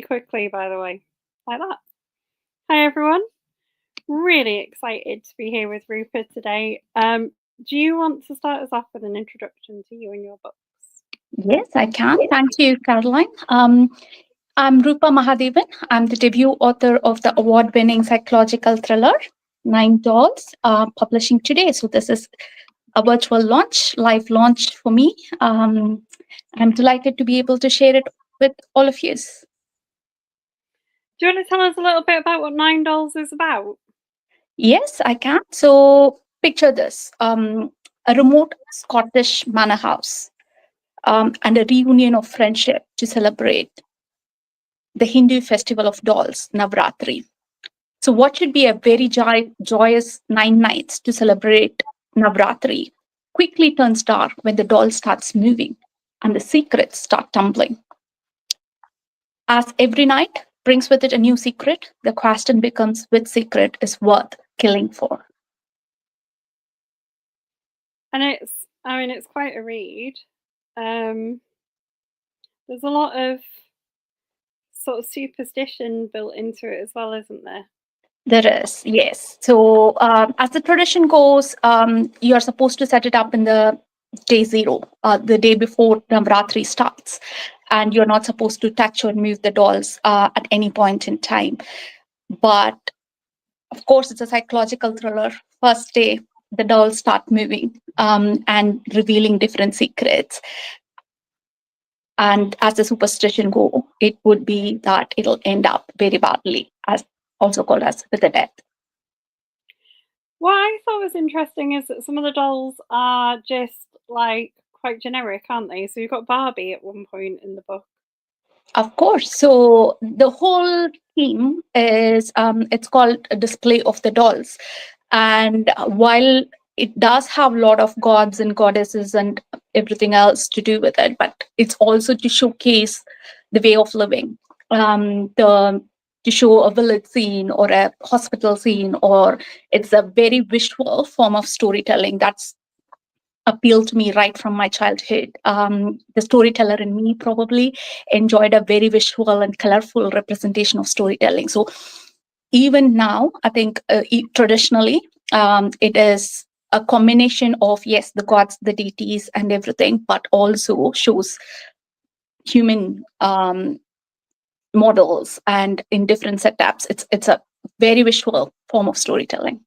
quickly, by the way, like that. Hi everyone, really excited to be here with Rupa today. Do you want to start us off with an introduction to you and your books? Yes, I can. Thank you, Caroline. I'm Rupa Mahadevan. I'm the debut author of the award-winning psychological thriller Nine Dolls, publishing today. So this is a virtual launch, live launch for me. I'm delighted to be able to share it with all of you. Do you want to tell us a little bit about what Nine Dolls is about? Yes, I can. So picture this: a remote Scottish manor house, and a reunion of friendship to celebrate the Hindu festival of dolls, Navratri. So, what should be a very joyous 9 nights to celebrate Navratri quickly turns dark when the doll starts moving and the secrets start tumbling. As every night brings with it a new secret, the question becomes which secret is worth killing for. And it's quite a read. There's a lot of sort of superstition built into it as well, isn't there? There is, yes. So, as the tradition goes, you are supposed to set it up in the day zero, the day before Navratri starts. And you're not supposed to touch or move the dolls at any point in time. But of course, it's a psychological thriller. First day, the dolls start moving and revealing different secrets. And as the superstition go, it would be that it'll end up very badly, as also called as with a death. What I thought was interesting is that some of the dolls are just like quite generic, aren't they? So you've got Barbie at one point in the book. Of course. So the whole theme is it's called a display of the dolls, and while it does have a lot of gods and goddesses and everything else to do with it, but it's also to showcase the way of living. The to show a village scene or a hospital scene, or it's a very visual form of storytelling that's appealed to me right from my childhood. The storyteller in me probably enjoyed a very visual and colorful representation of storytelling. So even now, I think traditionally, it is a combination of, yes, the gods, the deities, and everything, but also shows human models and in different setups. It's a very visual form of storytelling.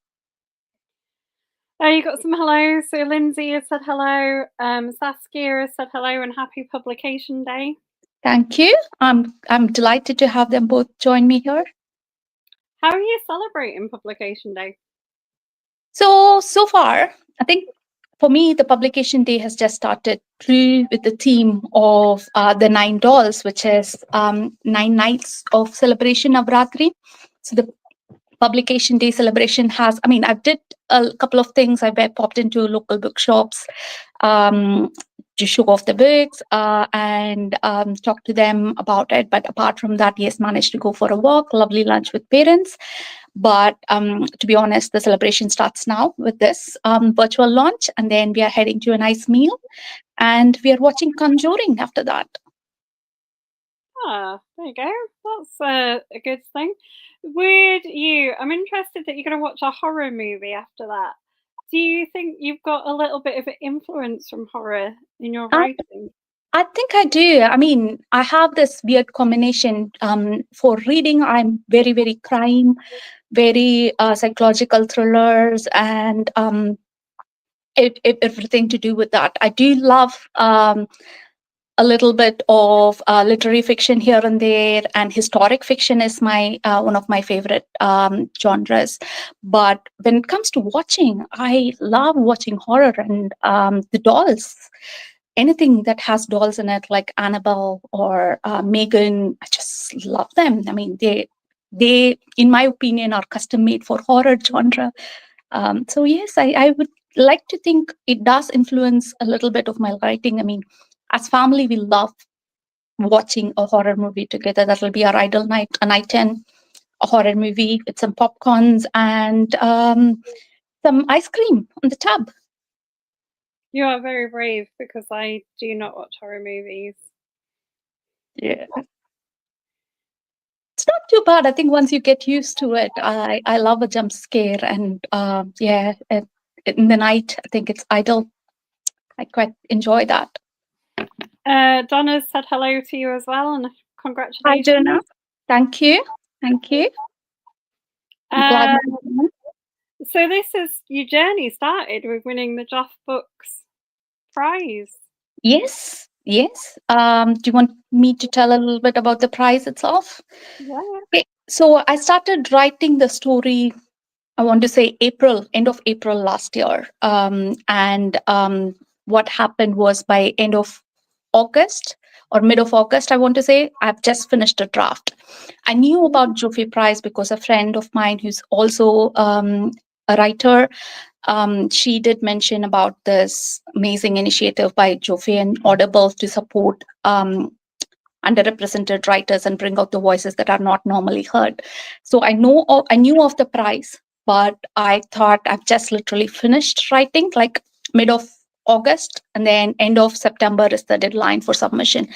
Oh, you got some hello. So Lindsay has said hello. Saskia has said hello and happy publication day. Thank you. I'm delighted to have them both join me here. How are you celebrating publication day? So far, I think for me, the publication day has just started through with the theme of the 9 dolls, which is 9 nights of celebration of Navratri. So the publication day celebration has, I mean, I did a couple of things. I popped into local bookshops um, to show off the books and talk to them about it. But apart from that, yes, managed to go for a walk, lovely lunch with parents. But to be honest, the celebration starts now with this virtual launch, and then we are heading to a nice meal, and we are watching Conjuring after that. Ah, there you go. That's a good thing. I'm interested that you're going to watch a horror movie after that. Do you think you've got a little bit of an influence from horror in your I, writing? I think I do. I mean, I have this weird combination. For reading, I'm very, very crime, very psychological thrillers, and everything to do with that. I do love a little bit of literary fiction here and there, and historic fiction is my one of my favorite genres. But when it comes to watching, I love watching horror and the dolls. Anything that has dolls in it, like Annabelle or Megan, I just love them. I mean, they, in my opinion, are custom made for horror genre. So yes, I would like to think it does influence a little bit of my writing. I mean, as family, we love watching a horror movie together. That will be our idle night, a night in a horror movie with some popcorns and some ice cream on the tub. You are very brave because I do not watch horror movies. Yeah. too bad. I think once you get used to it, I love a jump scare, and in the night, I think it's idle. I quite enjoy that. Donna said hello to you as well, and Hi, congratulations. Donna. Thank you. Thank you. I'm glad. So this is your journey started with winning the Joff Books prize. Yes, yes. Do you want me to tell a little bit about the prize itself? Yeah. Okay. So I started writing the story, I want to say end of April last year. And what happened was by end of August or mid of August, I want to say, I've just finished a draft. I knew about Joffrey Prize because a friend of mine who's also a writer, she did mention about this amazing initiative by Joffrey and Audible to support underrepresented writers and bring out the voices that are not normally heard. So I knew of the prize, but I thought I've just literally finished writing, like mid of August, and then end of September is the deadline for submission.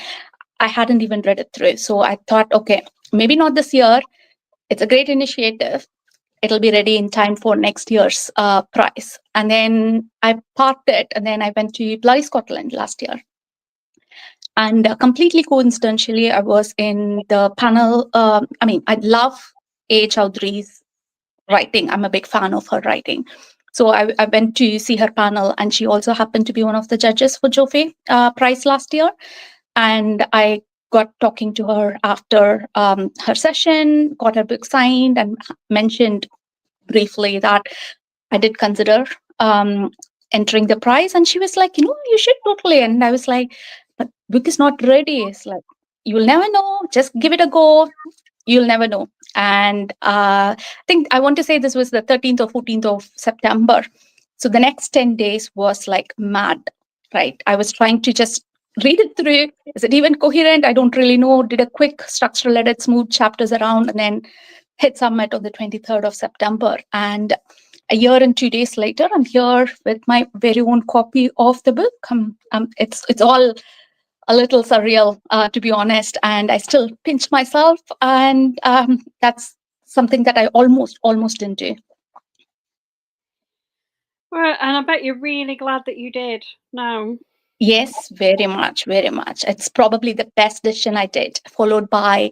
I hadn't even read it through. So I thought, okay, maybe not this year. It's a great initiative. It'll be ready in time for next year's prize. And then I parked it, and then I went to Bloody Scotland last year. And completely coincidentally, I was in the panel. I love A. Chowdhury's writing. I'm a big fan of her writing. So I went to see her panel, and she also happened to be one of the judges for Joffrey Prize last year. And I got talking to her after her session, got her book signed, and mentioned briefly that I did consider entering the prize. And she was like, you should totally. And I was like, but book is not ready. It's like, you'll never know. Just give it a go. You'll never know. And I think I want to say this was the 13th or 14th of September. So the next 10 days was like mad, right? I was trying to just read it through. Is it even coherent? I don't really know. Did a quick structural edit, smooth chapters around, and then hit submit on the 23rd of September. And a year and 2 days later, I'm here with my very own copy of the book. It's all a little surreal, to be honest, and I still pinch myself, and that's something that I almost didn't do. Well, and I bet you're really glad that you did now. Yes, very much, very much. It's probably the best decision I did, followed by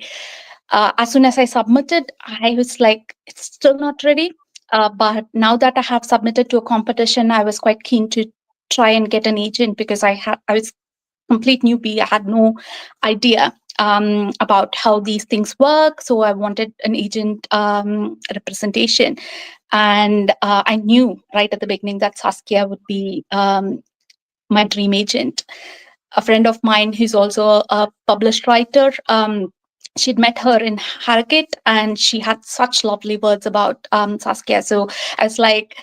as soon as I submitted, I was like, it's still not ready. But now that I have submitted to a competition, I was quite keen to try and get an agent because I was complete newbie. I had no idea about how these things work. So I wanted an agent representation. And I knew right at the beginning that Saskia would be my dream agent. A friend of mine who's also a published writer, she'd met her in Harrogate, and she had such lovely words about Saskia. So I was like,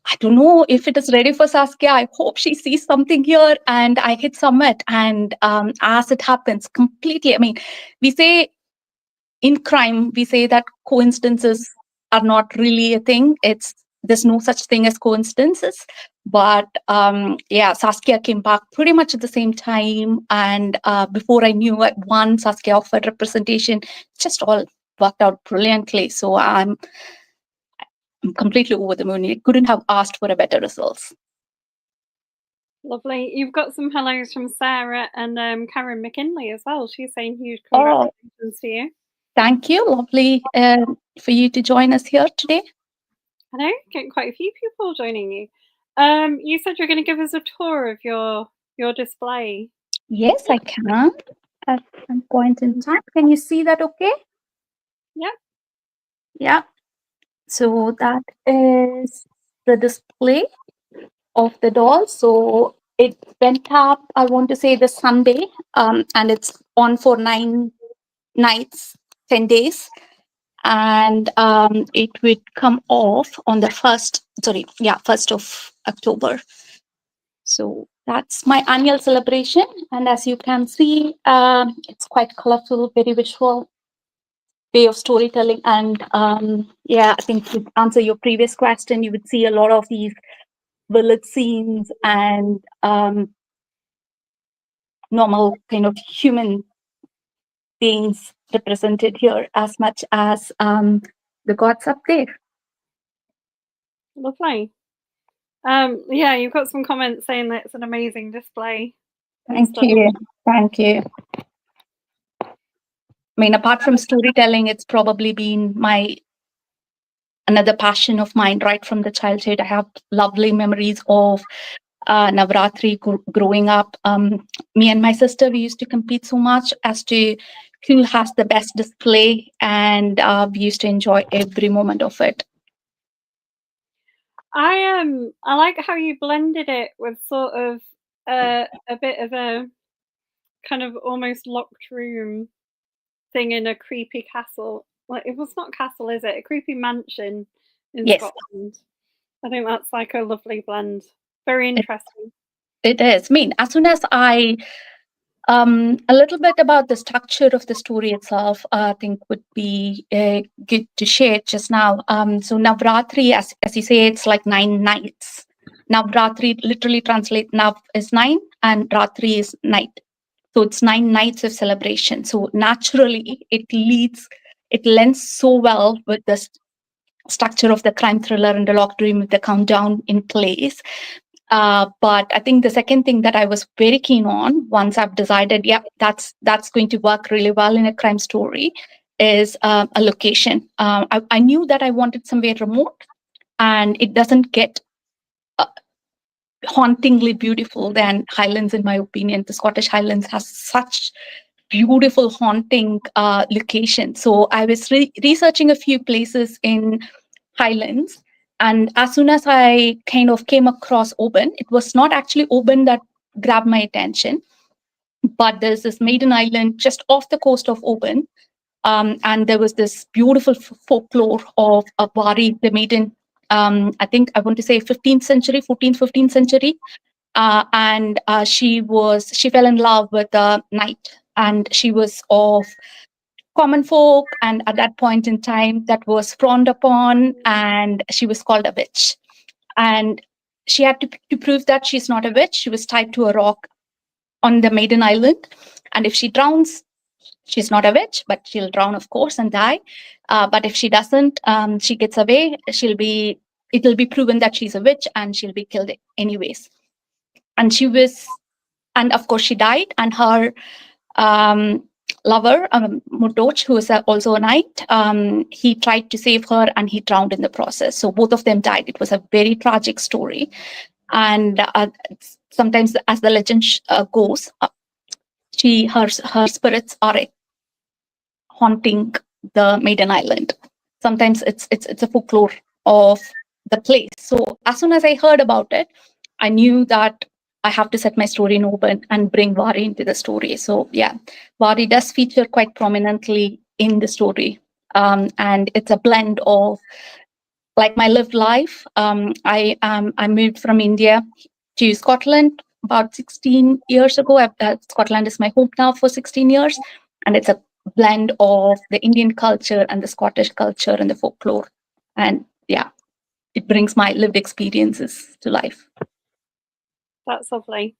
I don't know if it is ready for Saskia. I hope she sees something here. And I hit submit. And as it happens, completely, we say in crime, we say that coincidences are not really a thing. There's no such thing as coincidences. But Saskia came back pretty much at the same time. And before I knew it, one, Saskia offered representation. Just all worked out brilliantly. So I'm completely over the moon. You couldn't have asked for a better results. Lovely. You've got some hellos from Sarah and Karen McKinley as well. She's saying huge congratulations to you. Thank you. Lovely for you to join us here today. I know, getting quite a few people joining you. You said you're going to give us a tour of your display. Yes, I can. At some point in time. Can you see that okay? Yeah. Yeah. So that is the display of the doll. So it went up, I want to say, the Sunday, and it's on for 9 nights, 10 days. And it would come off on the 1st of October. So that's my annual celebration. And as you can see, it's quite colorful, very visual way of storytelling. And I think to answer your previous question, you would see a lot of these village scenes and normal kind of human beings represented here as much as the gods up there. Lovely. Yeah, you've got some comments saying that it's an amazing display. Thank you. Thank you. I mean, apart from storytelling, it's probably been another passion of mine right from the childhood. I have lovely memories of Navratri growing up. Me and my sister, we used to compete so much as to who has the best display, and we used to enjoy every moment of it. I like how you blended it with sort of a bit of a kind of almost locked room thing in a creepy castle. Like, it was not castle, is it? A creepy mansion in Yes. Scotland. I think that's like a lovely blend. Very interesting. It is. I mean, as soon as I a little bit about the structure of the story itself, I think would be good to share just now. So Navratri, as you say, it's like 9 nights. Navratri literally translate Nav is 9 and Ratri is night. So it's 9 nights of celebration. So naturally, it lends so well with the structure of the crime thriller and the locked room with the countdown in place. But I think the second thing that I was very keen on, once I've decided, yeah, that's going to work really well in a crime story, is a location. I knew that I wanted somewhere remote, and it doesn't get hauntingly beautiful than Highlands, in my opinion. The Scottish Highlands has such beautiful, haunting locations. So I was researching a few places in Highlands. And as soon as I kind of came across Oban, it was not actually Oban that grabbed my attention, but there's this maiden island just off the coast of Oban. And there was this beautiful folklore of Wari, the maiden, I think I want to say 15th century, 14th, 15th century. And she fell in love with a knight, and she was of common folk, and at that point in time that was frowned upon, and she was called a witch. And she had to prove that she's not a witch. She was tied to a rock on the maiden island, and if she drowns, she's not a witch, but she'll drown, of course, and die. But if she doesn't, she gets away, it'll be proven that she's a witch, and she'll be killed anyways. And of course she died, and her lover, Murdoch, who is also a knight, he tried to save her, and he drowned in the process. So both of them died. It was a very tragic story. And sometimes, as the legend goes, her spirits are haunting the maiden island. Sometimes it's a folklore of the place. So as soon as I heard about it, I knew that I have to set my story in Oban and bring Wari into the story. So yeah, Wari does feature quite prominently in the story. And it's a blend of like my lived life. I moved from India to Scotland about 16 years ago. Scotland is my home now for 16 years. And it's a blend of the Indian culture and the Scottish culture and the folklore. And yeah, it brings my lived experiences to life. That's lovely.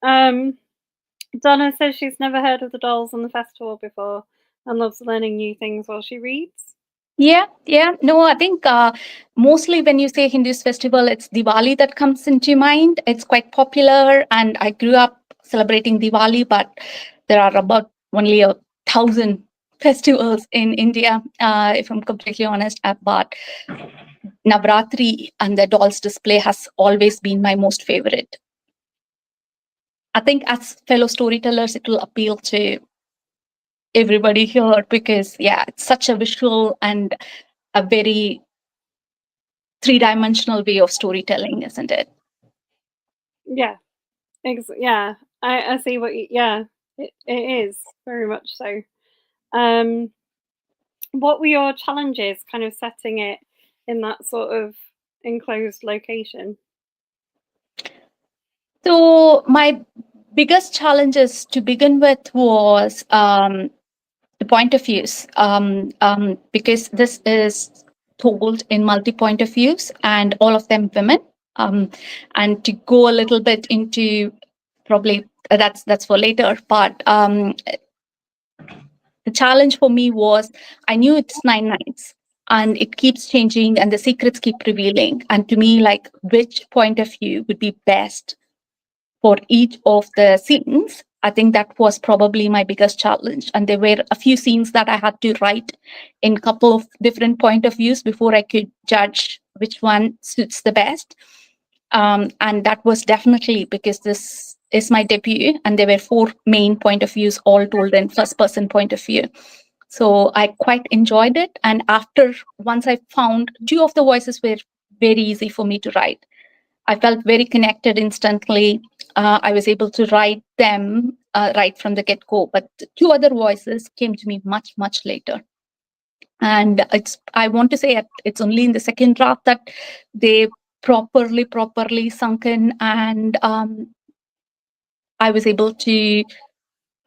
Donna says she's never heard of the dolls on the festival before and loves learning new things while she reads. Yeah. No, I think mostly when you say Hindus festival, it's Diwali that comes into mind. It's quite popular, and I grew up celebrating Diwali, but there are about only 1,000 festivals in India, if I'm completely honest. But Navratri and the dolls display has always been my most favorite. I think as fellow storytellers, it will appeal to everybody here because, yeah, it's such a visual and a very three-dimensional way of storytelling, isn't it? Yeah, yeah. I see what you. Yeah, it is very much so. What were your challenges, kind of setting it in that sort of enclosed location? So my biggest challenges to begin with was the point of views, because this is told in multi-point of views and all of them women. And to go a little bit into probably that's for later, but the challenge for me was I knew it's 9 nights and it keeps changing and the secrets keep revealing. And to me, like, which point of view would be best for each of the scenes? I think that was probably my biggest challenge. And there were a few scenes that I had to write in a couple of different point of views before I could judge which one suits the best. And that was definitely because this is my debut, and there were 4 main point of views, all told in first person point of view. So I quite enjoyed it. And once I found 2 of the voices were very easy for me to write. I felt very connected instantly. I was able to write them right from the get go. But 2 other voices came to me much, much later. And I want to say it's only in the second draft that they properly sunk in, and I was able to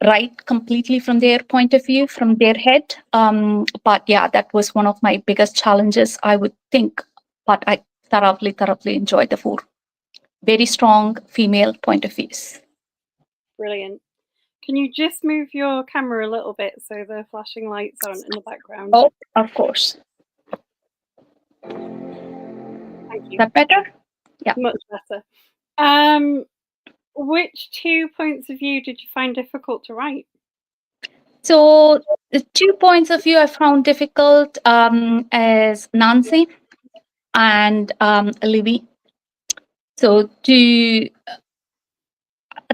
write completely from their point of view, from their head. But yeah, that was one of my biggest challenges, I would think. But I thoroughly enjoyed the 4 very strong female point of views. Brilliant. Can you just move your camera a little bit so the flashing lights aren't in the background? Oh, of course. Thank you. Is that better? Yeah. Much better. Which 2 points of view did you find difficult to write? So the 2 points of view I found difficult as Nancy and Livy. So I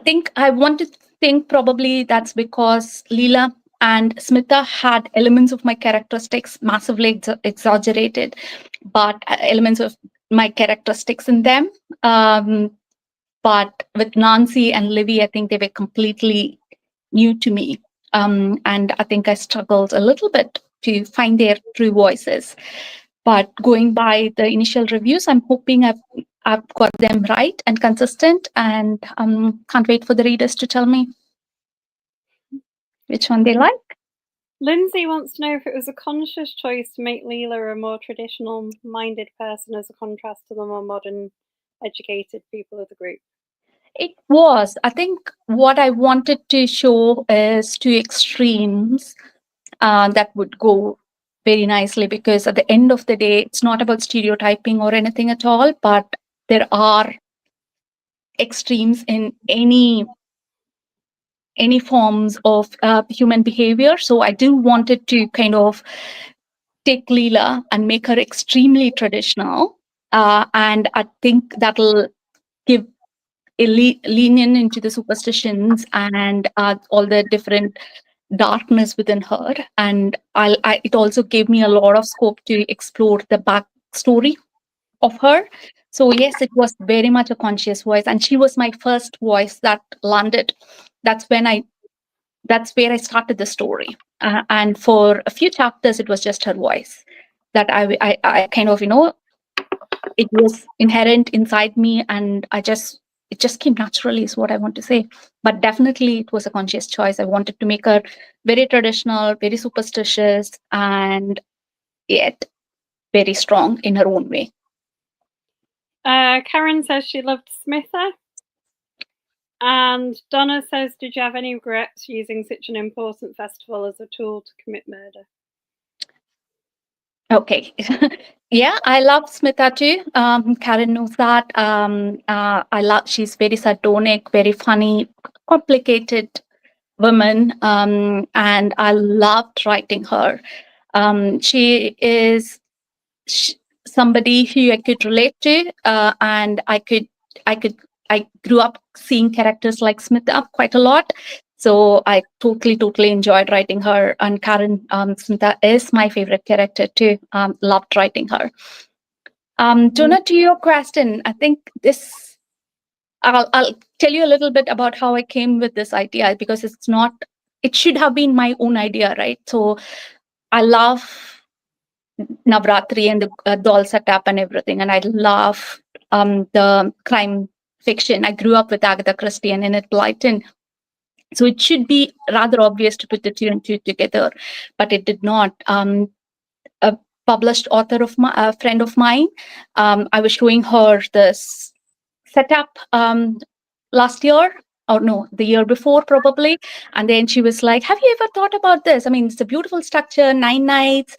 think I want to think probably that's because Leela and Smita had elements of my characteristics massively exaggerated, but elements of my characteristics in them. But with Nancy and Livy, I think they were completely new to me. And I think I struggled a little bit to find their true voices. But going by the initial reviews, I'm hoping I've got them right and consistent, and can't wait for the readers to tell me which one they like. Lindsay wants to know if it was a conscious choice to make Leela a more traditional-minded person as a contrast to the more modern, educated people of the group. It was. I think what I wanted to show is 2 extremes that would go very nicely, because at the end of the day, it's not about stereotyping or anything at all, but there are extremes in any forms of human behavior. So I do wanted to kind of take Leela and make her extremely traditional. And I think that'll give a lenient into the superstitions and all the different darkness within her. And it also gave me a lot of scope to explore the backstory of her. So yes, it was very much a conscious voice, and she was my first voice that landed. That's where I started the story. And for a few chapters, it was just her voice that I kind of, it was inherent inside me, and it just came naturally, is what I want to say. But definitely it was a conscious choice. I wanted to make her very traditional, very superstitious, and yet very strong in her own way. Karen says she loved Smitha. And Donna says, did you have any regrets using such an important festival as a tool to commit murder? Okay. Yeah, I love Smita too. Karen knows that. She's very sardonic, very funny, complicated woman. And I loved writing her. She is somebody who I could relate to, and I grew up seeing characters like Smita quite a lot. So I totally enjoyed writing her. And Karen, Smita is my favorite character too. Loved writing her. Jonah, to your question, I think I'll tell you a little bit about how I came with this idea, because it should have been my own idea, right? So I love Navratri and the doll setup and everything. And I love the crime fiction. I grew up with Agatha Christie and Enid Blyton. So it should be rather obvious to put the 2 and 2 together, but it did not. A published author of a friend of mine, I was showing her this setup last year or no, the year before probably. And then she was like, have you ever thought about this? I mean, it's a beautiful structure, 9 nights.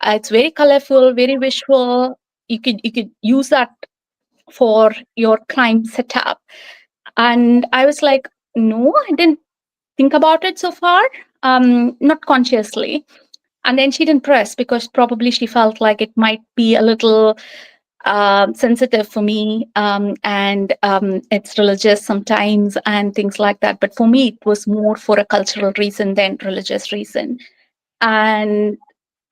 It's very colorful, very visual. You could use that for your crime setup. And I was like, no, I didn't think about it so far, not consciously. And then she didn't press because probably she felt like it might be a little sensitive for me, and it's religious sometimes and things like that. But for me, it was more for a cultural reason than religious reason. And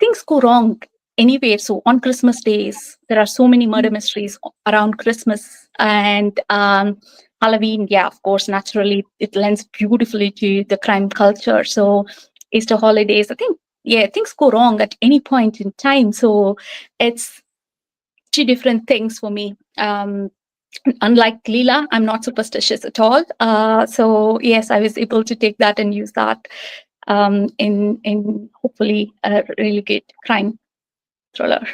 things go wrong anyway. So on Christmas days, there are so many murder mysteries around Christmas and Halloween. Yeah, of course, naturally, it lends beautifully to the crime culture. So Easter holidays, I think, yeah, things go wrong at any point in time. So it's two different things for me. Unlike Leela, I'm not superstitious at all. So yes, I was able to take that and use that in hopefully a really good crime thriller.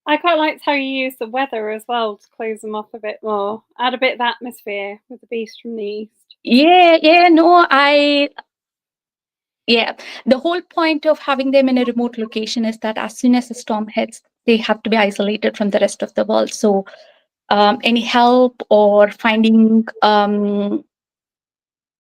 I quite liked how you used the weather as well to close them off a bit more. Add a bit of atmosphere with the beast from the east. Yeah, no, yeah. The whole point of having them in a remote location is that as soon as the storm hits, they have to be isolated from the rest of the world. So any help or finding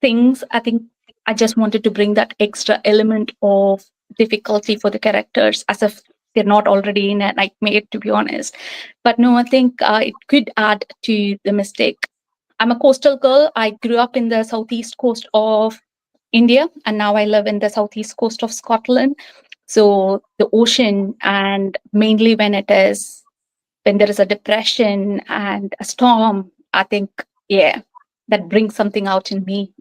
things, I think I just wanted to bring that extra element of difficulty for the characters as if they're not already in a nightmare, to be honest. But no, I think it could add to the mistake. I'm a coastal girl. I grew up in the southeast coast of India, and now I live in the southeast coast of Scotland. So the ocean, and mainly when there is a depression and a storm, I think, yeah, that brings something out in me.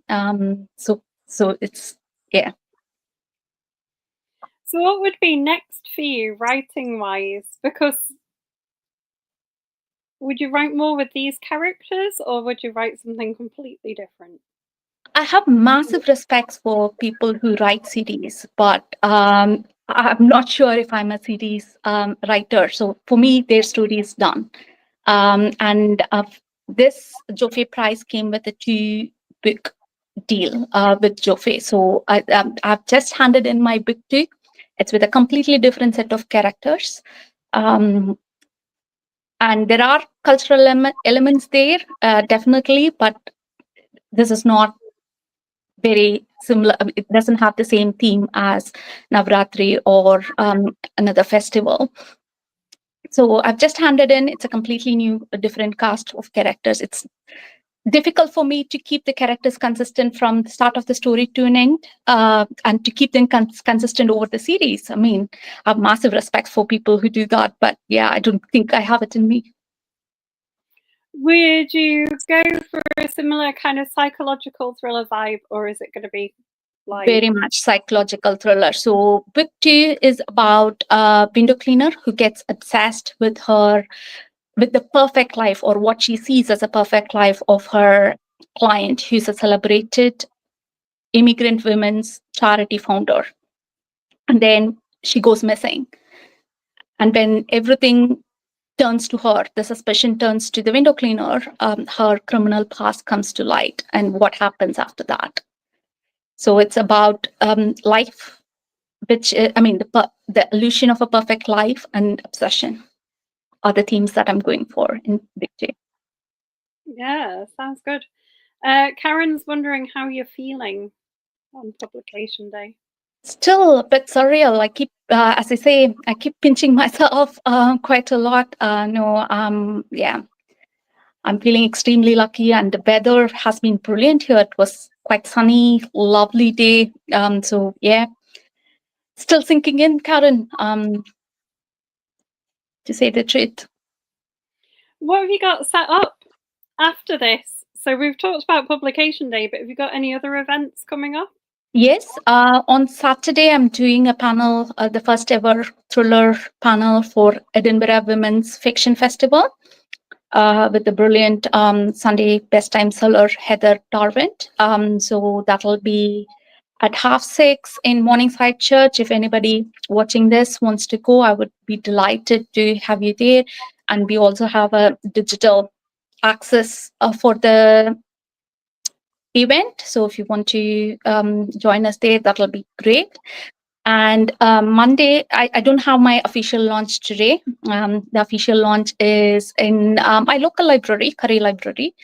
So it's, yeah. So, what would be next for you, writing wise? Because would you write more with these characters, or would you write something completely different? I have massive respects for people who write series, but I'm not sure if I'm a series writer. So for me, their story is done. And this Joffé Prize came with a 2-book deal with Joffé. So I've just handed in my book 2. It's with a completely different set of characters. Um, and there are cultural elements there, definitely, but this is not very similar. It doesn't have the same theme as Navratri or another festival. So I've just handed in. It's a completely new, different cast of characters. It's difficult for me to keep the characters consistent from the start of the story to an end, and to keep them consistent over the series. I mean, I have massive respect for people who do that, but yeah, I don't think I have it in me. Would you go for a similar kind of psychological thriller vibe, or is it going to be light? Very much psychological thriller. So book 2 is about a window cleaner who gets obsessed with the perfect life, or what she sees as a perfect life of her client, who's a celebrated immigrant women's charity founder. And then she goes missing. And when everything turns to her, the suspicion turns to the window cleaner, her criminal past comes to light, and what happens after that. So it's about life, which the illusion of a perfect life and obsession are the themes that I'm going for in Big J. Yeah, sounds good. Karen's wondering how you're feeling on publication day. Still a bit surreal. I keep, as I say, I keep pinching myself quite a lot. Yeah, I'm feeling extremely lucky, and the weather has been brilliant here. It was quite sunny, lovely day. So yeah, still sinking in, Karen. To say the truth. What have you got set up after this? So we've talked about publication day, but have you got any other events coming up? Yes, on Saturday, I'm doing a panel, the first ever thriller panel for Edinburgh Women's Fiction Festival, with the brilliant Sunday best time seller Heather Darwin. So that'll be at 6:30 in Morningside Church. If anybody watching this wants to go, I would be delighted to have you there. And we also have a digital access for the event. So if you want to join us there, that'll be great. And Monday, I don't have my official launch today. The official launch is in my local library, Curry Library,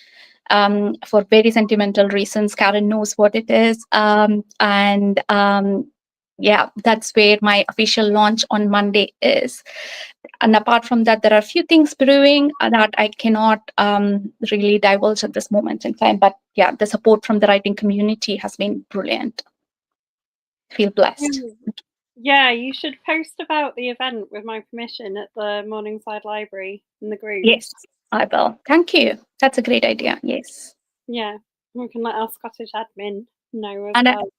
for very sentimental reasons. Karen knows what it is. And yeah, that's where my official launch on Monday is. And apart from that, there are a few things brewing that I cannot really divulge at this moment in time. But yeah, the support from the writing community has been brilliant. Feel blessed. Yeah, you should post about the event with my permission at the Morningside Library in the group. Yes, I will. Thank you. That's a great idea. Yes. Yeah, we can let our Scottish admin know as And well.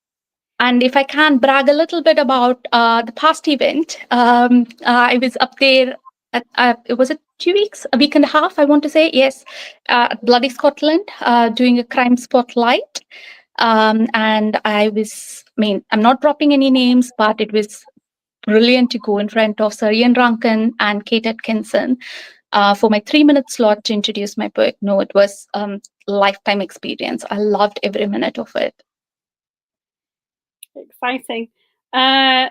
And if I can brag a little bit about the past event, I was up there. It was 2 weeks, a week and a half, I want to say. Yes, at Bloody Scotland, doing a crime spotlight. And I mean, I'm not dropping any names, but it was brilliant to go in front of Sir Ian Rankin and Kate Atkinson for my 3-minute slot to introduce my book. No, it was lifetime experience. I loved every minute of it. Exciting.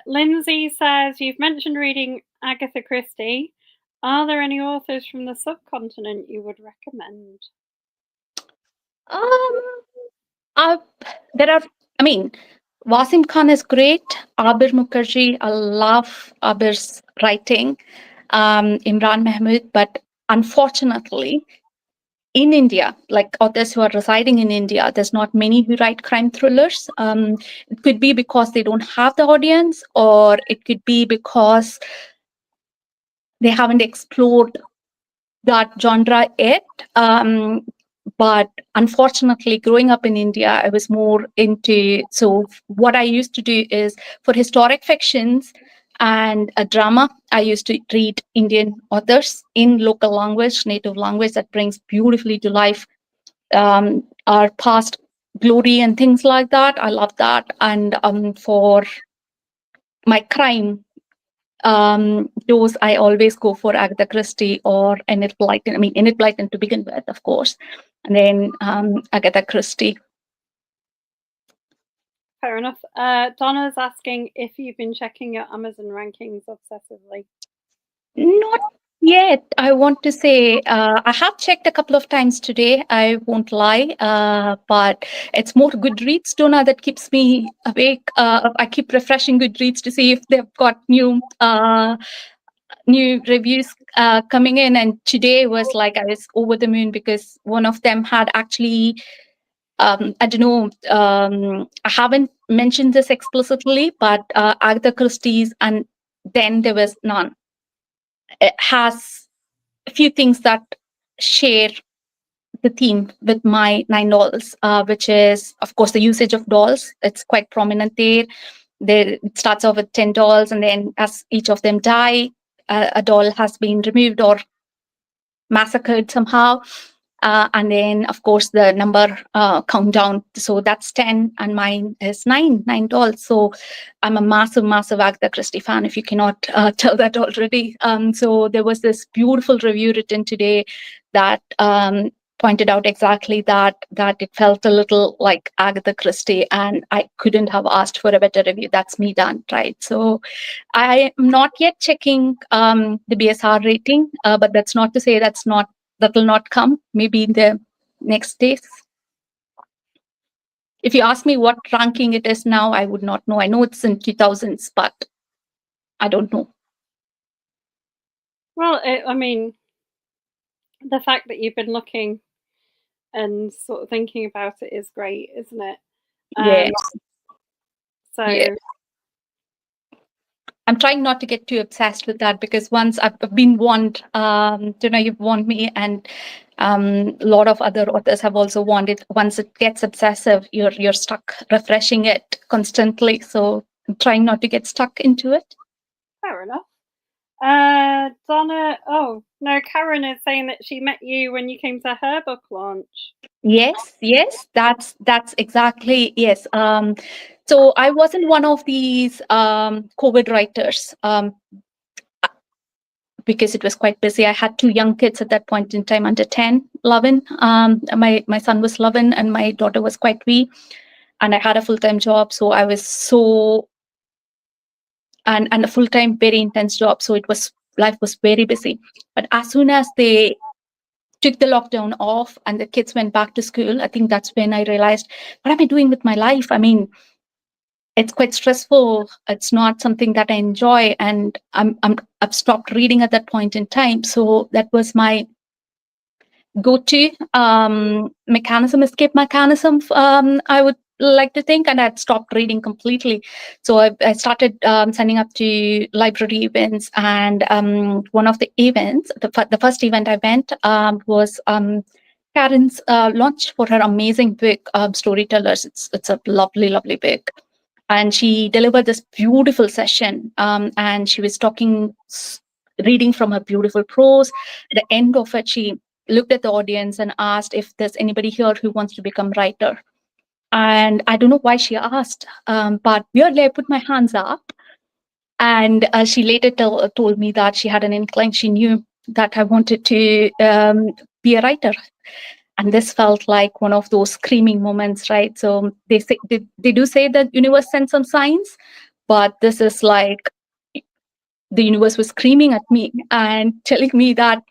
Lindsay says, you've mentioned reading Agatha Christie. Are there any authors from the subcontinent you would recommend? There are, I mean, Wasim Khan is great. Abir Mukherjee, I love Abir's writing. Imran Mahmood, but unfortunately, in India, like authors who are residing in India, there's not many who write crime thrillers. It could be because they don't have the audience, or it could be because they haven't explored that genre yet. But unfortunately, growing up in India, I was more into. So, what I used to do is for historic fictions and a drama, I used to read Indian authors in local language, native language that brings beautifully to life our past glory and things like that. I love that. And for my crime, those I always go for Agatha Christie or Enid Blyton. I mean, Enid Blyton to begin with, of course, and then Agatha Christie. Fair enough. Donna's asking if you've been checking your Amazon rankings obsessively. Not yet. I want to say I have checked a couple of times today. I won't lie, but it's more Goodreads, Donna, that keeps me awake. I keep refreshing Goodreads to see if they've got new reviews coming in, and today was like I was over the moon because one of them had actually I don't know, I haven't mentioned this explicitly, but Agatha Christie's and then there was none. It has a few things that share the theme with my 9 dolls, which is of course the usage of dolls. It's quite prominent there. It starts off with 10 dolls, and then as each of them die, a doll has been removed or massacred somehow. And then, of course, the number countdown. So that's 10, and mine is 9 dolls. So I'm a massive, massive Agatha Christie fan, if you cannot tell that already. So there was this beautiful review written today that pointed out exactly that it felt a little like Agatha Christie, and I couldn't have asked for a better review. That's me done, right? So I am not yet checking the BSR rating, but that's not to say that will not come. Maybe in the next days. If you ask me what ranking it is now, I would not know. I know it's in 2000s, but I don't know. Well, I mean, the fact that you've been looking and sort of thinking about it is great, isn't it? Yes. So yeah. I'm trying not to get too obsessed with that, because once I've been warned, you've warned me, and a lot of other authors have also warned it. Once it gets obsessive, you're stuck refreshing it constantly. So I'm trying not to get stuck into it. Fair enough. Donna, oh no, Karen is saying that she met you when you came to her book launch. Yes, that's exactly, yes. So I wasn't one of these COVID writers. because it was quite busy. I had two young kids at that point in time, under 10, 11. My son was 11 and my daughter was quite wee. And I had a full-time job. So I was and a full-time, very intense job. So life was very busy. But as soon as they took the lockdown off and the kids went back to school, I think that's when I realized, what am I doing with my life? I mean, it's quite stressful. It's not something that I enjoy, and I've stopped reading at that point in time. So that was my go-to escape mechanism. I would like to think, and I'd stopped reading completely. So I started signing up to library events, and one of the events, the first event I went was Karen's launch for her amazing book, Storytellers. It's a lovely, lovely book. And she delivered this beautiful session, and she was reading from her beautiful prose. At the end of it, she looked at the audience and asked if there's anybody here who wants to become writer. And I don't know why she asked, but weirdly, I put my hands up. And she later told me that she had an incline. She knew that I wanted to be a writer. And this felt like one of those screaming moments, right? So they do say that universe sends some signs, but this is like the universe was screaming at me and telling me that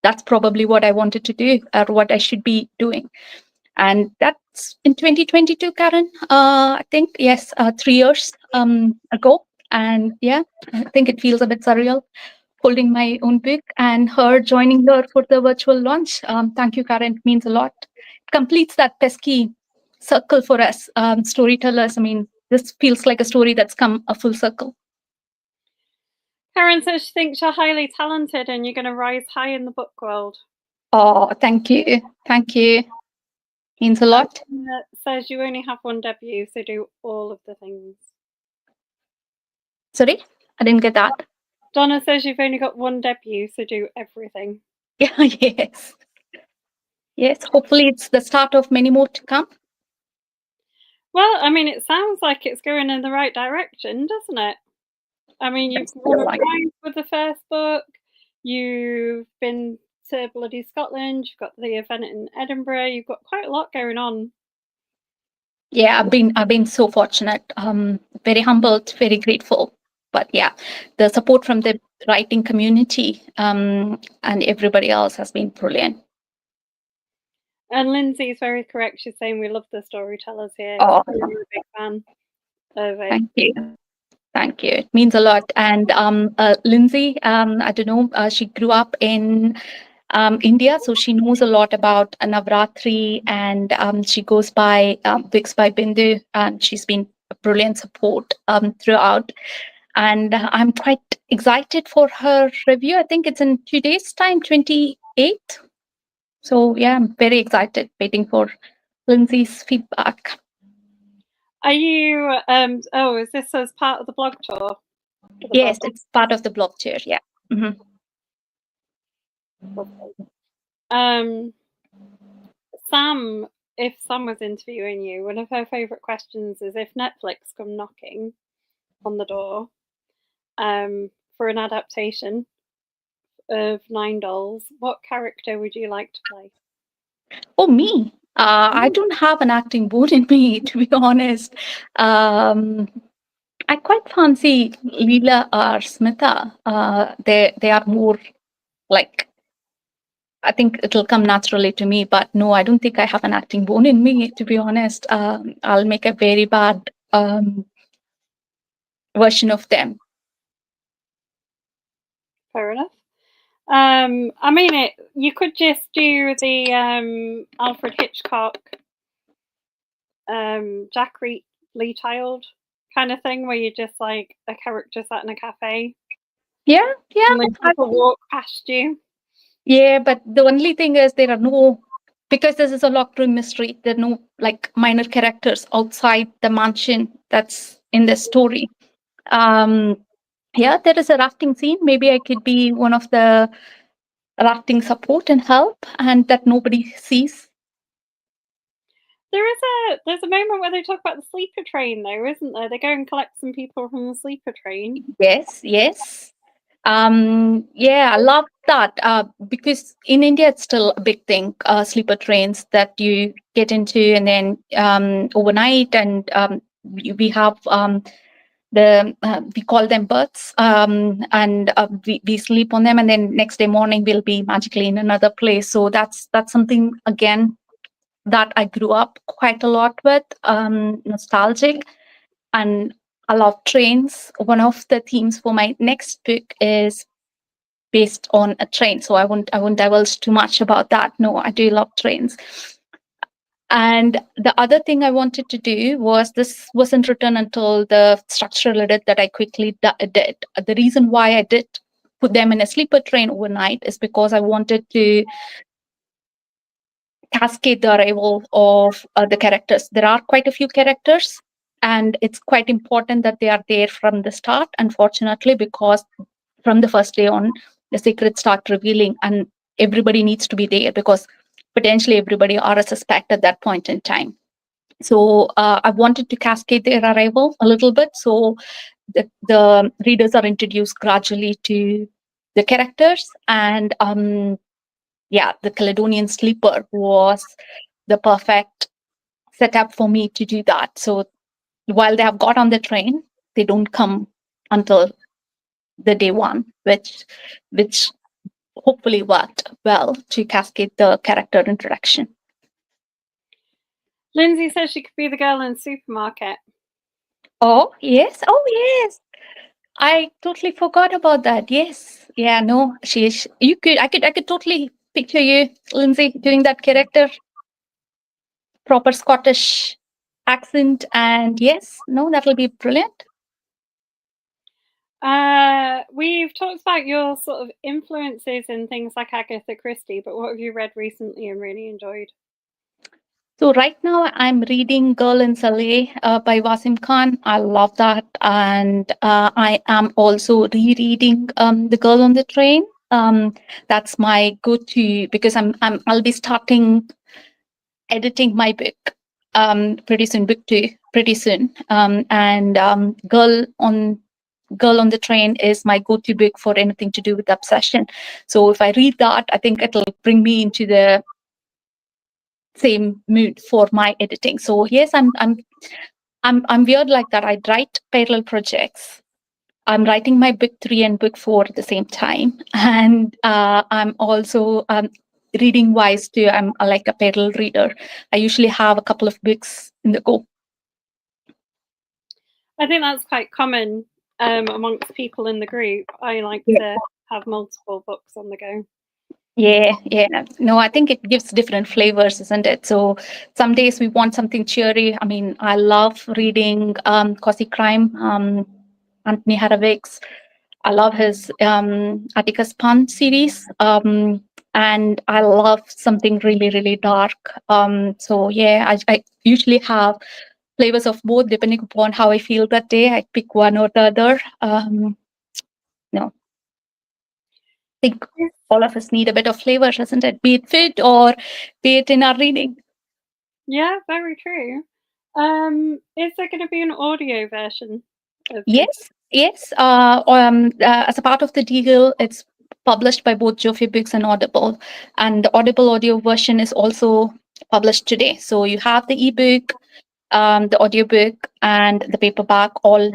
that's probably what I wanted to do or what I should be doing. And that's in 2022, Karen. I think, yes, 3 years ago. And yeah, I think it feels a bit surreal holding my own book and her joining her for the virtual launch. Thank you, Karen. It means a lot. It completes that pesky circle for us, storytellers. I mean, this feels like a story that's come a full circle. Karen says she thinks you're highly talented and you're going to rise high in the book world. Oh, thank you. Thank you. Means a lot. Says you only have one debut, so do all of the things. Sorry, I didn't get that. Donna says you've only got one debut, so do everything. Yeah, yes. Yes, hopefully it's the start of many more to come. Well, I mean, it sounds like it's going in the right direction, doesn't it? I mean, you've won a prize with the first book. You've been to bloody Scotland. You've got the event in Edinburgh. You've got quite a lot going on. Yeah, I've been so fortunate. Very humbled, very grateful. But yeah, the support from the writing community and everybody else has been brilliant. And Lindsay's very correct. She's saying we love the storytellers here. Oh, I'm a big fan of it. Thank you. Thank you. It means a lot. And Lindsay, I don't know, she grew up in India, so she knows a lot about Navratri, and she goes by Vix by Bindu, and she's been a brilliant support throughout. And I'm quite excited for her review. I think it's in 2 days' time, 28th. So yeah, I'm very excited, waiting for Lindsay's feedback. Are you? Is this as part of the blog tour? Yes, it's part of the blog tour. Yeah. Mm-hmm. Sam, if Sam was interviewing you, one of her favourite questions is if Netflix come knocking on the door for an adaptation of Nine Dolls, what character would you like to play? Oh, me? I don't have an acting bone in me, to be honest. I quite fancy Leela or Smitha. They are more like, I think it'll come naturally to me, but no, I don't think I have an acting bone in me, to be honest. I'll make a very bad version of them. Fair enough. I mean, you could just do the Alfred Hitchcock, Jack Lee Child kind of thing, where you're just like a character sat in a cafe. Yeah. And then people walk past you. Yeah, but the only thing is there are no, because this is a locked room mystery, there are no like minor characters outside the mansion that's in the story. Yeah, there is a rafting scene. Maybe I could be one of the rafting support and help, and that nobody sees. There's a moment where they talk about the sleeper train, though, isn't there? They go and collect some people from the sleeper train. Yes. Yeah, I love that because in India it's still a big thing. Sleeper trains that you get into, and then overnight, and we have we call them berths, and we sleep on them, and then next day morning we'll be magically in another place. So that's something again that I grew up quite a lot with, nostalgic, and I love trains. One of the themes for my next book is based on a train, so I won't divulge too much about that. No, I do love trains. And the other thing I wanted to do was, this wasn't written until the structural edit that I quickly did. The reason why I did put them in a sleeper train overnight is because I wanted to cascade the arrival of the characters. There are quite a few characters, and it's quite important that they are there from the start, unfortunately, because from the first day on, the secrets start revealing, and everybody needs to be there because potentially everybody are a suspect at that point in time. So I wanted to cascade their arrival a little bit, so the readers are introduced gradually to the characters. And yeah, the Caledonian sleeper was the perfect setup for me to do that. So while they have got on the train, they don't come until the day one, which hopefully worked well to cascade the character introduction. Lindsay says she could be the girl in the supermarket. Oh yes, oh yes. I totally forgot about that. Yes, yeah, no, she is. You could, I could totally picture you, Lindsay, doing that character, proper Scottish accent, and yes, no, that'll be brilliant. We've talked about your sort of influences in things like Agatha Christie, but what have you read recently and really enjoyed? So right now I'm reading Girl in Saleh by Wasim Khan. I love that. And I am also rereading The Girl on the Train. That's my go-to because I'll be starting editing my book pretty soon, book two, pretty soon. And Girl on the Train is my go-to book for anything to do with obsession. So if I read that, I think it'll bring me into the same mood for my editing. So yes, I'm weird like that. I write parallel projects. I'm writing my book 3 and book 4 at the same time, and I'm also reading wise too. I'm like a parallel reader. I usually have a couple of books in the go. I think that's quite common amongst people in the group. I like Yeah. to have multiple books on the go. Yeah, yeah. No, I think it gives different flavors, isn't it? So some days we want something cheery. I mean, I love reading cozy crime, Anthony Harawick's. I love his Atticus Pun series. And I love something really, really dark. So yeah, I usually have flavors of both depending upon how I feel that day. I pick one or the other. No, I think all of us need a bit of flavor, isn't it? Be it food or be it in our reading. Yeah, very true. Is there going to be an audio version of this? Yes. As a part of the deal, it's published by both Joffrey Books and Audible, and the Audible audio version is also published today. So you have the ebook, the audiobook, and the paperback all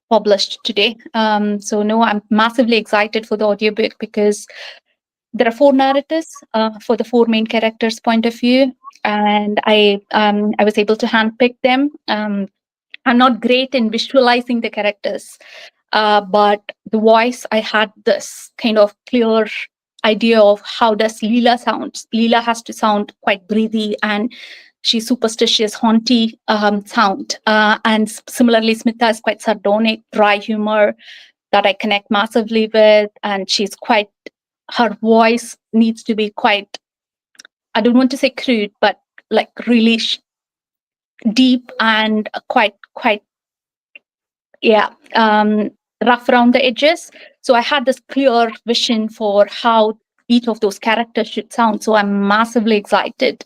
published today. So no, I'm massively excited for the audiobook because there are 4 narratives for the 4 main characters' point of view, and I was able to handpick them. I'm not great in visualizing the characters, but the voice, I had this kind of clear idea of how does Leela sound. Leela has to sound quite breathy, and she's superstitious, haunty sound. And similarly, Smita is quite sardonic, dry humor that I connect massively with, and she's quite, her voice needs to be quite, I don't want to say crude, but like really deep and quite yeah, rough around the edges. So I had this clear vision for how each of those characters should sound. So I'm massively excited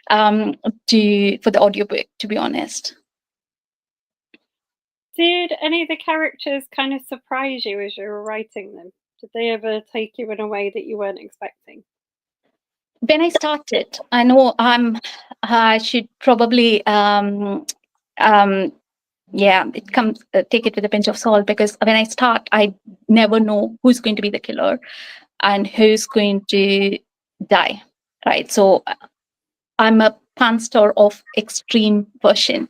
for the audiobook, to be honest. Did any of the characters kind of surprise you as you were writing them? Did they ever take you in a way that you weren't expecting? When I started, I know I should probably yeah, it comes take it with a pinch of salt, because when I start, I never know who's going to be the killer and who's going to die, right? So I'm a panster of extreme version.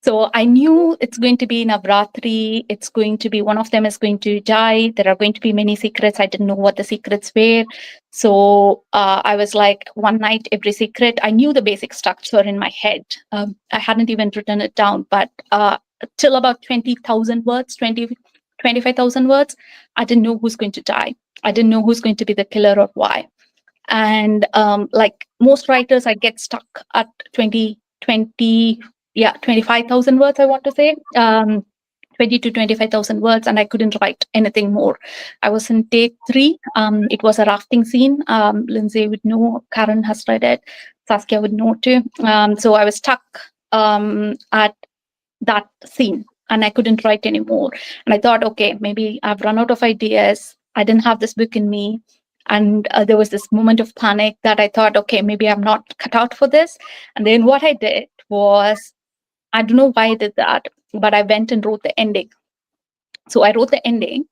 So I knew it's going to be Navratri. It's going to be one of them is going to die. There are going to be many secrets. I didn't know what the secrets were. So I was like, one night, every secret. I knew the basic structure in my head. I hadn't even written it down, but till about 20,000 words, 25,000 words, I didn't know who's going to die. I didn't know who's going to be the killer or why. And like most writers, I get stuck at 20, yeah, 25,000 words, I want to say. 20 to 25,000 words, and I couldn't write anything more. I was in take 3. It was a rafting scene. Lindsay would know, Karen has read it, Saskia would know too. So I was stuck at that scene, and I couldn't write anymore. And I thought, okay, maybe I've run out of ideas. I didn't have this book in me. And there was this moment of panic that I thought, okay, maybe I'm not cut out for this. And then what I did was, I don't know why I did that, but I went and wrote the ending. So I wrote the ending.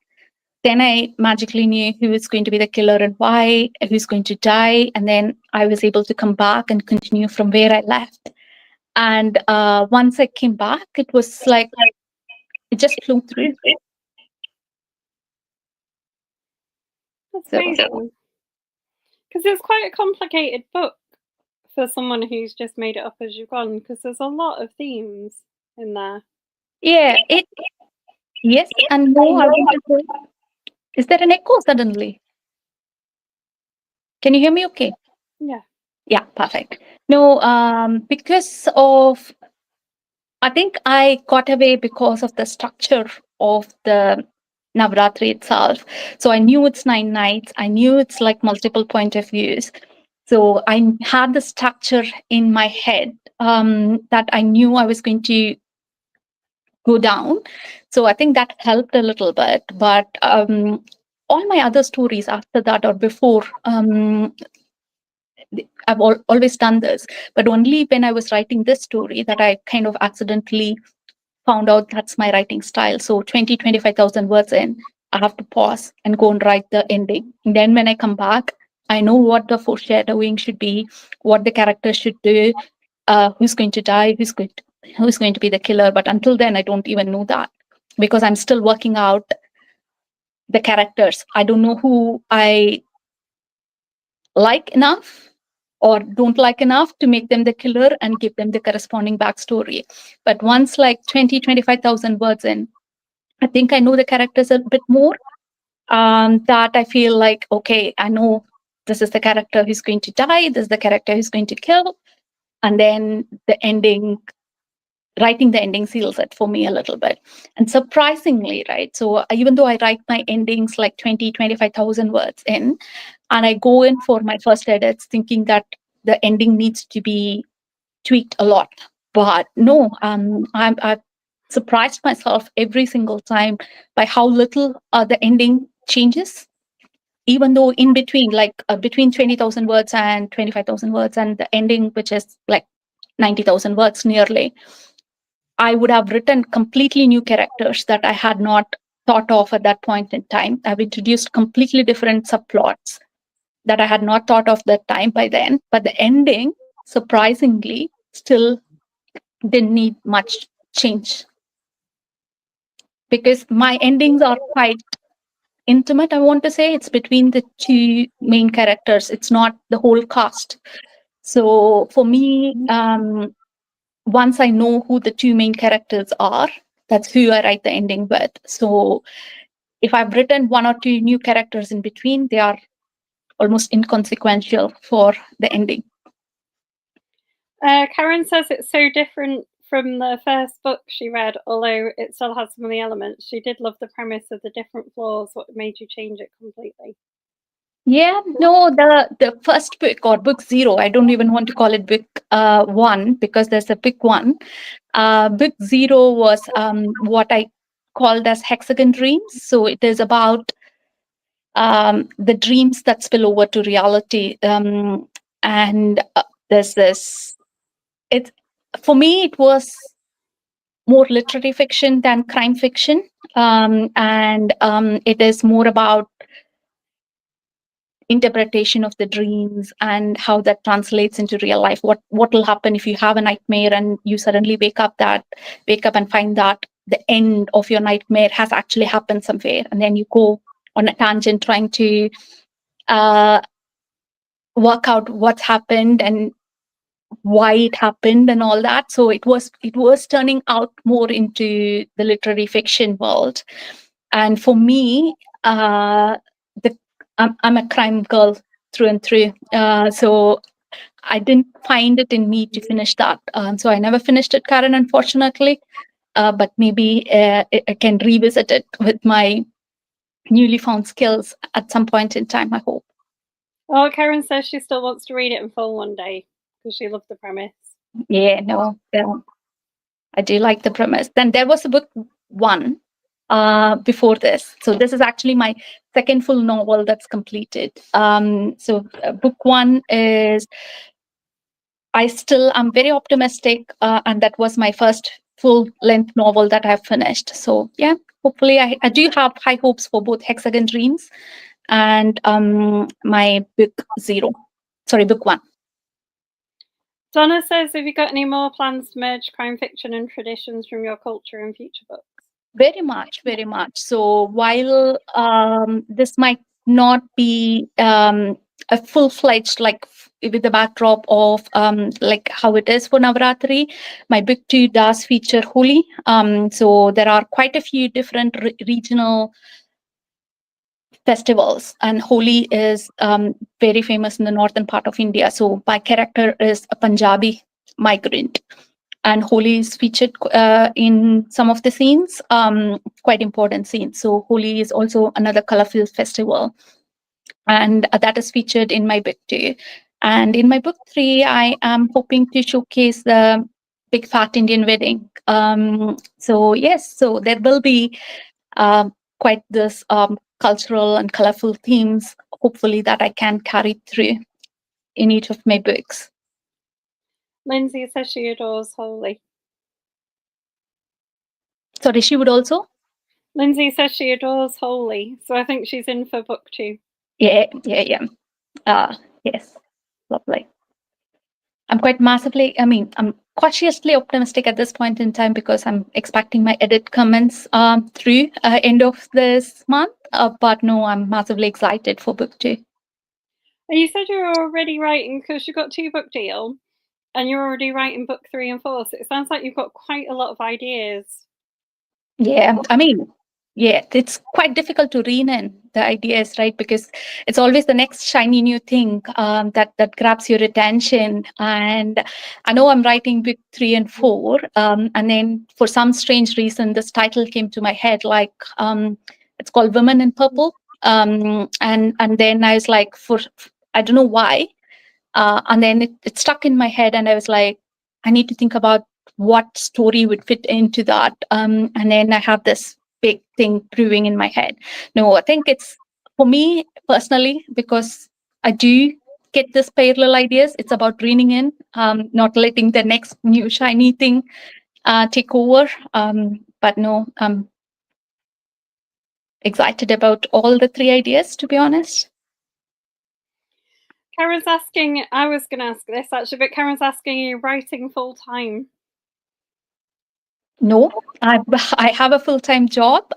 Then I magically knew who was going to be the killer and why, who's going to die. And then I was able to come back and continue from where I left. And once I came back, it was like, it just flew through. That's So, amazing. Because it's quite a complicated book for someone who's just made it up as you've gone, because there's a lot of themes in there. yeah, yes and no. I want to say, is there an echo suddenly? Can you hear me okay? Yeah. Yeah, perfect. No, because of, I think I got away because of the structure of the Navratri itself. So I knew it's 9 nights. I knew it's like multiple point of views. So I had the structure in my head that I knew I was going to go down. So I think that helped a little bit. But all my other stories after that or before, I've always done this. But only when I was writing this story that I kind of accidentally found out that's my writing style. So 25,000 words in, I have to pause and go and write the ending. And then when I come back, I know what the foreshadowing should be, what the character should do, who's going to die, who's going to be the killer. But until then, I don't even know that, because I'm still working out the characters. I don't know who I like enough or don't like enough to make them the killer and give them the corresponding backstory. But once like 25,000 words in, I think I know the characters a bit more. That I feel like, okay, I know this is the character who's going to die, this is the character who's going to kill. And then the ending, writing the ending seals it for me a little bit. And surprisingly, right? So even though I write my endings like 25,000 words in, and I go in for my first edits thinking that the ending needs to be tweaked a lot. But no, I've surprised myself every single time by how little the ending changes. Even though in between, like between 20,000 words and 25,000 words, and the ending, which is like 90,000 words nearly, I would have written completely new characters that I had not thought of at that point in time. I've introduced completely different subplots that I had not thought of that time by then. But the ending, surprisingly, still didn't need much change, because my endings are quite intimate. I want to say it's between the two main characters, it's not the whole cast. So for me, once I know who the two main characters are, that's who I write the ending with. So if I've written one or two new characters in between, they are almost inconsequential for the ending. Karen says it's so different from the first book she read, although it still has some of the elements. She did love the premise of the different floors. What made you change it completely? Yeah, no, the first book or book zero, I don't even want to call it book one because there's a book one. Book zero was what I called as hexagon dreams. So it is about the dreams that spill over to reality. And there's this, it for me, it was more literary fiction than crime fiction. And it is more about interpretation of the dreams and how that translates into real life. What will happen if you have a nightmare and you suddenly wake up and find that the end of your nightmare has actually happened somewhere, and then you go on a tangent trying to uh, work out what's happened and why it happened and all that. So it was turning out more into the literary fiction world. And for me, the I'm a crime girl through and through. So I didn't find it in me to finish that. So I never finished it, Karen, unfortunately. But maybe I can revisit it with my newly found skills at some point in time, I hope. Oh, Karen says she still wants to read it in full one day because she loved the premise. Yeah, no, I do like the premise. Then there was a book one before this. So this is actually my second full novel that's completed. Book one is I'm very optimistic, and that was my first full length novel that I've finished. So yeah, hopefully I do have high hopes for both Hexagon Dreams and my book zero. Sorry, book one. Donna says, have you got any more plans to merge crime fiction and traditions from your culture in future books? Very much, very much. So while this might not be a full-fledged with the backdrop of like how it is for Navaratri, my book two does feature Holi. So there are quite a few different regional festivals, and Holi is very famous in the northern part of India. So my character is a Punjabi migrant, and Holi is featured in some of the scenes, quite important scenes. So Holi is also another colorful festival, and that is featured in my book too. And in my book three, I am hoping to showcase the big fat Indian wedding. So yes, so there will be quite this cultural and colorful themes, hopefully, that I can carry through in each of my books. Lindsay says she adores Holy. Sorry, she would also? Lindsay says she adores Holy, so I think she's in for book two. Yeah. Yes, lovely. I'm cautiously optimistic at this point in time because I'm expecting my edit comments through end of this month. But no, I'm massively excited for book two. And you said you're already writing because you got two book deal, and you're already writing book 3 and 4. So it sounds like you've got quite a lot of ideas. Yeah, it's quite difficult to rein in the ideas, right? Because it's always the next shiny new thing that grabs your attention. And I know I'm writing book three and four, and then for some strange reason, this title came to my head. It's called Women in Purple, and then I was like, I don't know why, and then it stuck in my head, and I was like, I need to think about what story would fit into that. And then I have this big thing brewing in my head. No, I think it's for me personally, because I do get this parallel ideas. It's about reining in, not letting the next new shiny thing take over. But no, I'm excited about all the three ideas, to be honest. Karen's asking, I was going to ask this actually, but Karen's asking, are you writing full time? No, I have a full-time job.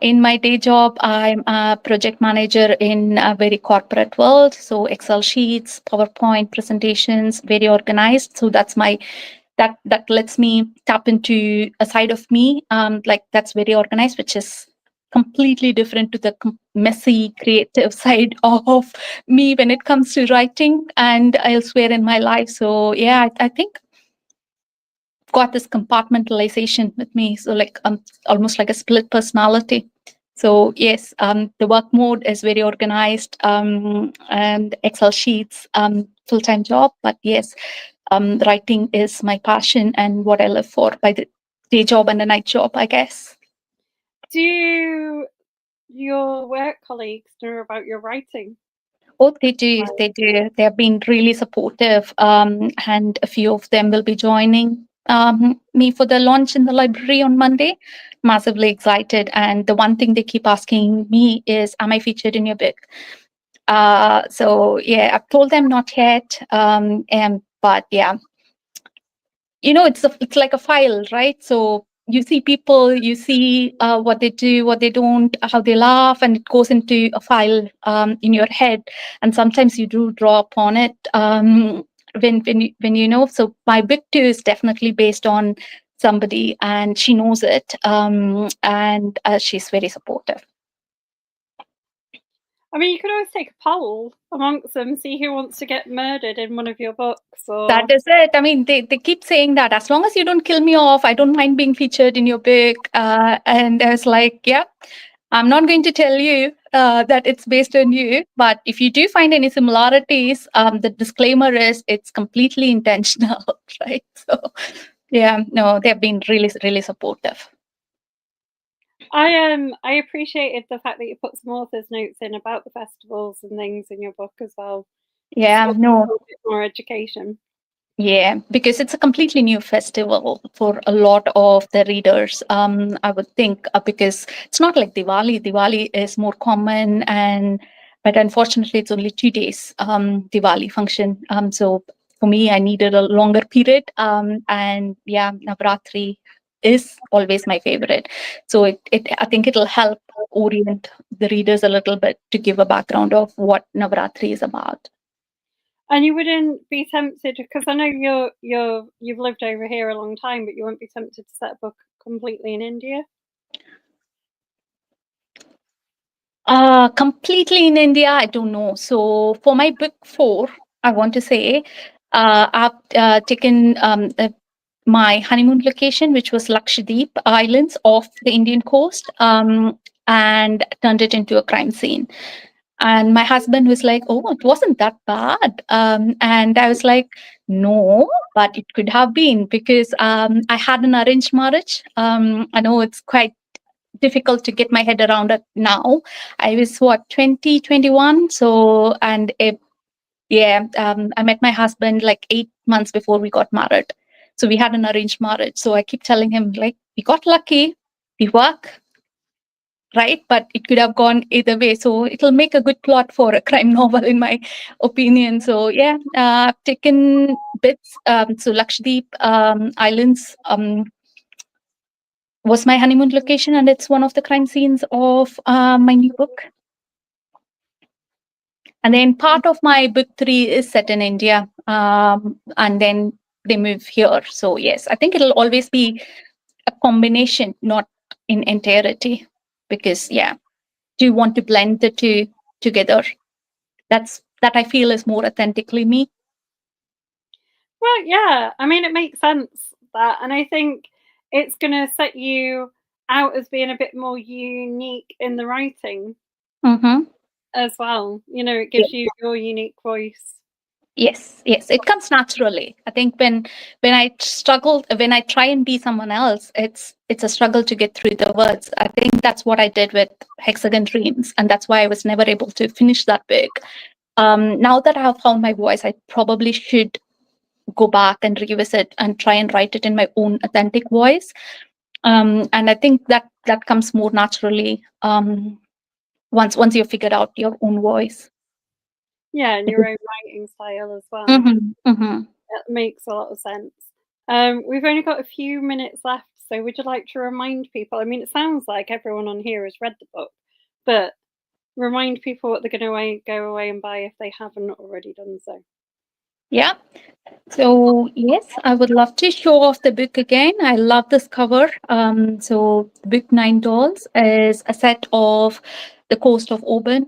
In my day job, I'm a project manager in a very corporate world. So Excel sheets, PowerPoint presentations, very organized. So that lets me tap into a side of me, that's very organized, which is completely different to the messy creative side of me when it comes to writing and elsewhere in my life. So yeah, I think got this compartmentalization with me, so almost like a split personality. So yes, the work mode is very organized, and Excel sheets, full-time job. But yes, writing is my passion and what I live for by the day job and the night job, I guess. Do your work colleagues know about your writing? Oh, they do. They do. They have been really supportive, and a few of them will be joining me for the launch in the library on Monday. Massively excited, and the one thing they keep asking me is, "Am I featured in your book?" So yeah, I've told them not yet, and but yeah, it's like a file, right? So you see people, you see what they do, what they don't, how they laugh, and it goes into a file in your head. And sometimes you do draw upon it when. So my book two is definitely based on somebody, and she knows it, and she's very supportive. I mean, you could always take a poll amongst them, see who wants to get murdered in one of your books, That or is it. I mean, they keep saying that as long as you don't kill me off, I don't mind being featured in your book. And I was like, yeah, I'm not going to tell you that it's based on you. But if you do find any similarities, the disclaimer is it's completely intentional, right? So, yeah, no, they've been really, really supportive. I appreciated the fact that you put some author's notes in about the festivals and things in your book as well. Yeah, So no, a bit more education. yeah, because it's a completely new festival for a lot of the readers. I would think because it's not like Diwali. Diwali is more common, but unfortunately, it's only 2 days Diwali function. So for me, I needed a longer period. And yeah, Navratri is always my favorite. So I think it'll help orient the readers a little bit to give a background of what Navratri is about. And you wouldn't be tempted, because I know you've lived over here a long time, but you wouldn't be tempted to set a book completely in India? Completely in India, I don't know. So for my book four, I want to say, I've taken my honeymoon location, which was Lakshadweep Islands off the Indian coast, and turned it into a crime scene. And my husband was like, "Oh, it wasn't that bad." And I was like, "No, but it could have been because I had an arranged marriage." I know it's quite difficult to get my head around it now. I was what 2021, so and yeah, I met my husband like 8 months before we got married. So we had an arranged marriage. So I keep telling him like we got lucky, we work right, but it could have gone either way. So it'll make a good plot for a crime novel, in my opinion. So yeah, I've taken bits. So Lakshadweep Islands was my honeymoon location, and it's one of the crime scenes of my new book. And then part of my book three is set in India, and then they move here. So yes, I think it'll always be a combination, not in entirety, because yeah, do you want to blend the two together? That I feel is more authentically me. Well, yeah. I mean, it makes sense that, and I think it's going to set you out as being a bit more unique in the writing Mm-hmm. as well. It gives you your unique voice. Yes, yes, it comes naturally. I think when I try and be someone else, it's a struggle to get through the words. I think that's what I did with Hexagon Dreams, and that's why I was never able to finish that book. Now that I have found my voice, I probably should go back and revisit and try and write it in my own authentic voice. And I think that comes more naturally once you've figured out your own voice. Yeah, and your own writing style as well. Mm-hmm, mm-hmm. That makes a lot of sense. We've only got a few minutes left, so would you like to remind people? I mean, it sounds like everyone on here has read the book, but remind people what they're going to go away and buy if they haven't already done so. Yeah. So yes, I would love to show off the book again. I love this cover. So the book Nine Dolls is a set of the coast of Oban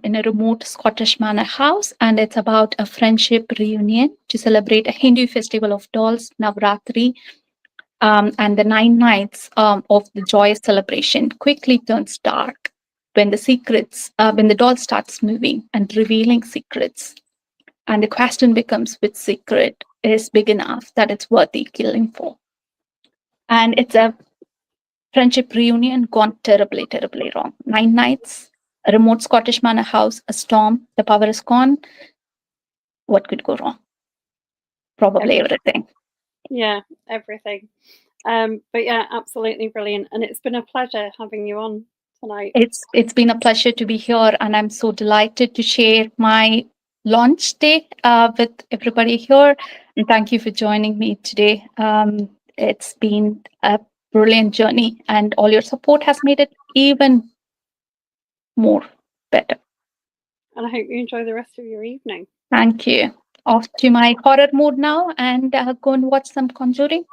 in a remote Scottish manor house, and it's about a friendship reunion to celebrate a Hindu festival of dolls, Navratri, and the 9 nights of the joyous celebration quickly turns dark when the doll starts moving and revealing secrets, and the question becomes which secret is big enough that it's worthy killing for. And it's a friendship reunion gone terribly, terribly wrong. 9 nights, a remote Scottish manor house, a storm, the power is gone. What could go wrong? Probably everything. Yeah, everything. But yeah, absolutely brilliant. And it's been a pleasure having you on tonight. It's been a pleasure to be here, and I'm so delighted to share my launch day with everybody here. And thank you for joining me today. It's been a brilliant journey, and all your support has made it even more better. And I hope you enjoy the rest of your evening. Thank you. Off to my horror mode now, and go and watch some Conjuring.